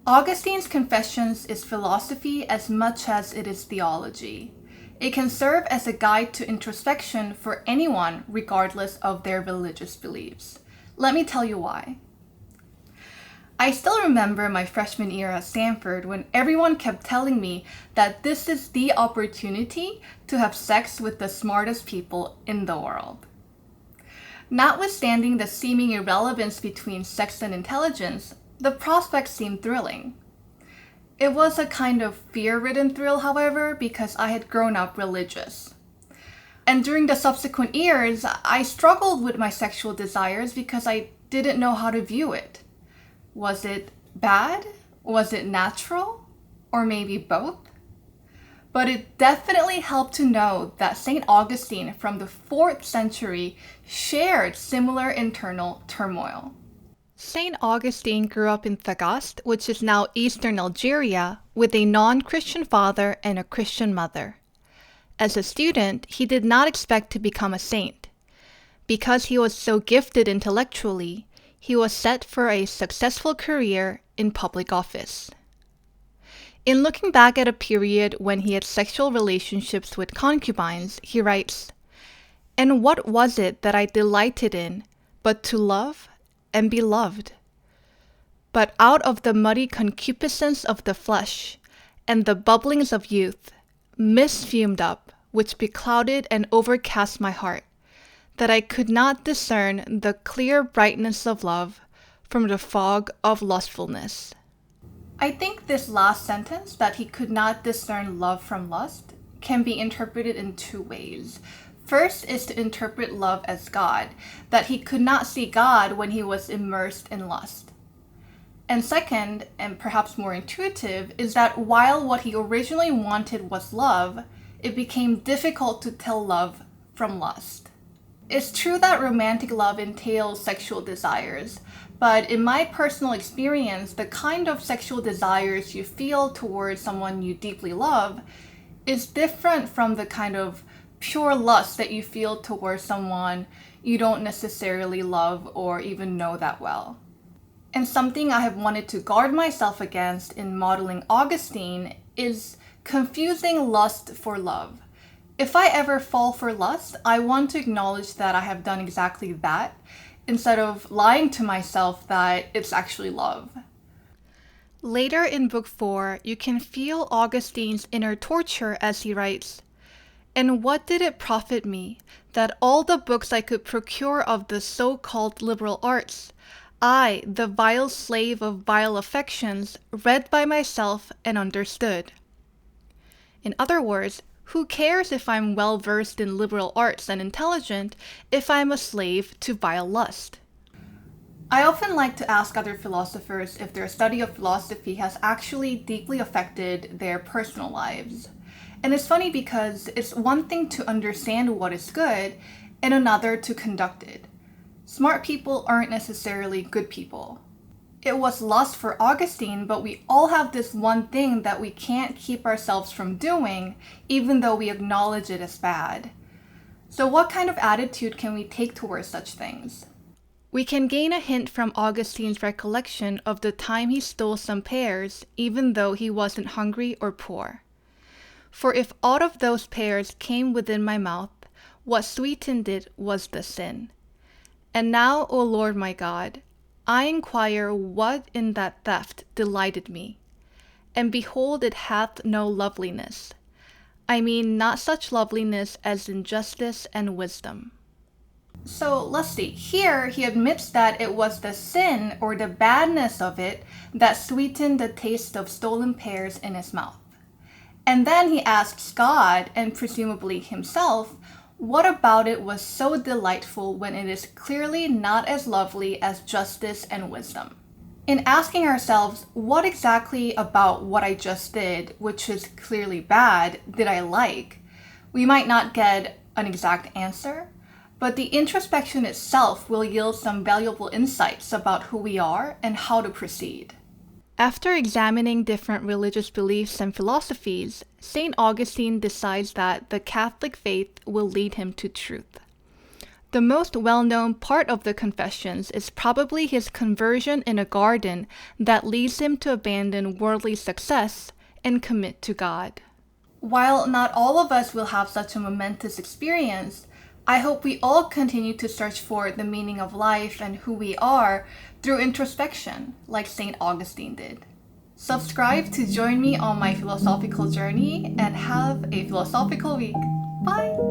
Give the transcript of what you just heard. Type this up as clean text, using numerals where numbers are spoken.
Augustine's Confessions is philosophy as much as it is theology. It can serve as a guide to introspection for anyone, regardless of their religious beliefs. Let me tell you why. I still remember my freshman year at Stanford when everyone kept telling me that this is the opportunity to have sex with the smartest people in the world. Notwithstanding the seeming irrelevance between sex and intelligence, the prospect seemed thrilling. It was a kind of fear-ridden thrill, however, because I had grown up religious. And during the subsequent years, I struggled with my sexual desires because I didn't know how to view it. Was it bad? Was it natural? Or maybe both? But it definitely helped to know that St. Augustine from the 4th century shared similar internal turmoil. St. Augustine grew up in Thagast, which is now eastern Algeria, with a non-Christian father and a Christian mother. As a student, he did not expect to become a saint. Because he was so gifted intellectually, he was set for a successful career in public office. In looking back at a period when he had sexual relationships with concubines, he writes, "And what was it that I delighted in, but to love and be loved? But out of the muddy concupiscence of the flesh, and the bubblings of youth, mist fumed up, which beclouded and overcast my heart, that I could not discern the clear brightness of love from the fog of lustfulness." I think this last sentence, that he could not discern love from lust, can be interpreted in two ways. First is to interpret love as God, that he could not see God when he was immersed in lust. And second, and perhaps more intuitive, is that while what he originally wanted was love, it became difficult to tell love from lust. It's true that romantic love entails sexual desires, but in my personal experience, the kind of sexual desires you feel towards someone you deeply love is different from the kind of pure lust that you feel towards someone you don't necessarily love or even know that well. And something I have wanted to guard myself against in modeling Augustine is confusing lust for love. If I ever fall for lust, I want to acknowledge that I have done exactly that, instead of lying to myself that it's actually love. Later in Book 4, you can feel Augustine's inner torture as he writes, "And what did it profit me, that all the books I could procure of the so-called liberal arts, I, the vile slave of vile affections, read by myself and understood?" In other words, who cares if I'm well-versed in liberal arts and intelligent if I'm a slave to vile lust? I often like to ask other philosophers if their study of philosophy has actually deeply affected their personal lives. And it's funny because it's one thing to understand what is good and another to conduct it. Smart people aren't necessarily good people. It was lust for Augustine, but we all have this one thing that we can't keep ourselves from doing, even though we acknowledge it as bad. So what kind of attitude can we take towards such things? We can gain a hint from Augustine's recollection of the time he stole some pears, even though he wasn't hungry or poor. "For if aught of those pears came within my mouth, what sweetened it was the sin. And now, O Lord my God, I inquire what in that theft delighted me. And behold, it hath no loveliness. I mean not such loveliness as in justice and wisdom." So let's see. Here he admits that it was the sin or the badness of it that sweetened the taste of stolen pears in his mouth. And then he asks God, and presumably himself, what about it was so delightful when it is clearly not as lovely as justice and wisdom? In asking ourselves, what exactly about what I just did, which is clearly bad, did I like? We might not get an exact answer, but the introspection itself will yield some valuable insights about who we are and how to proceed. After examining different religious beliefs and philosophies, St. Augustine decides that the Catholic faith will lead him to truth. The most well-known part of the Confessions is probably his conversion in a garden that leads him to abandon worldly success and commit to God. While not all of us will have such a momentous experience, I hope we all continue to search for the meaning of life and who we are through introspection, like St. Augustine did. Subscribe to join me on my philosophical journey and have a philosophical week. Bye!